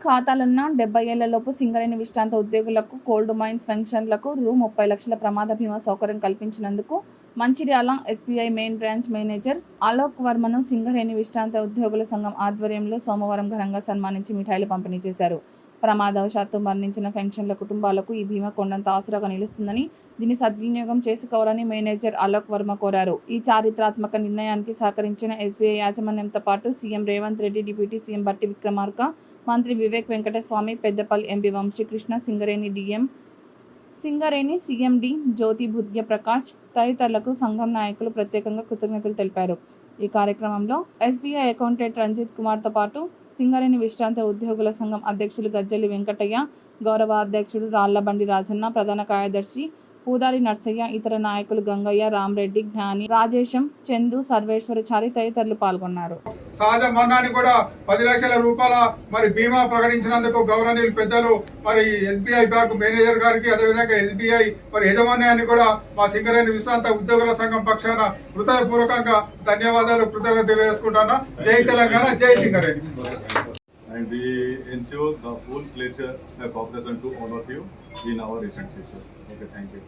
ఖాతాలున్న 70 ఏళ్లలోపు సింగరేణి విశ్రాంత ఉద్యోగులకు కోల్డ్ మైన్స్ పెన్షన్లకు రూ. 30 లక్షల ప్రమాద బీమా సౌకర్యం కల్పించినందుకు Mancherial SBI main branch manager Alok వర్మను సింగరేణి విశ్రాంత ఉద్యోగుల సంఘం ఆధ్వర్యంలో సోమవారం ఘనంగా సన్మానించి మిఠాయిలు పంపిణీ చేశారు. ప్రమాదవశాత్తు మరణించిన పెన్షన్ల కుటుంబాలకు ఈ బీమా కొండంత ఆసరాగా నిలుస్తుందని, దీన్ని సద్వినియోగం చేసుకోవాలని మేనేజర్ అలోక్ వర్మ కోరారు. ఈ చారిత్రాత్మక నిర్ణయానికి సహకరించిన ఎస్బీఐ యాజమాన్యంతో పాటు CM Revanth Reddy, deputy CM బట్టి విక్రమార్క, మంత్రి వివేక్ వెంకటస్వామి, పెద్దపల్లి ఎంపీ వంశీకృష్ణ, సింగరేణి సీఎండీ జ్యోతి భుద్య ప్రకాష్ తదితరులకు సంఘం నాయకులు ప్రత్యేకంగా కృతజ్ఞతలు తెలిపారు. ఈ కార్యక్రమంలో ఎస్బీఐ అకౌంటెంట్ రంజిత్ కుమార్తో పాటు సింగరేణి విశ్రాంత ఉద్యోగుల సంఘం అధ్యక్షులు గజ్జల్లి వెంకటయ్య, గౌరవ అధ్యక్షుడు రాళ్లబండి రాజన్న, ప్రధాన కార్యదర్శి పూదారి నర్సయ్య, ఇతర నాయకులు గంగయ్య, రామరెడ్డి, జ్ఞాని, రాజేశం, చందు, సర్వేశ్వరచారి తదితరులు పాల్గొన్నారు. సహజ మరణానికి కూడా 10 లక్షల రూపాయల బీమా ప్రకటించినందుకు గౌరవనీయులు పెద్దలు ఎస్బీఐ బ్యాంక్ మేనేజర్ గారికి, అదేవిధంగా ఎస్బీఐ యజమాన్యాన్ని కూడా మా సింగరేణి విశ్రాంత ఉద్యోగుల సంఘం పక్షాన హృదయపూర్వకంగా ధన్యవాదాలు, కృతజ్ఞతలు తెలియజేసుకుంటాను. జై తెలంగాణ, జై Singareni. And we ensure the full-fledged cooperation to all of you in our recent future. Okay, thank you.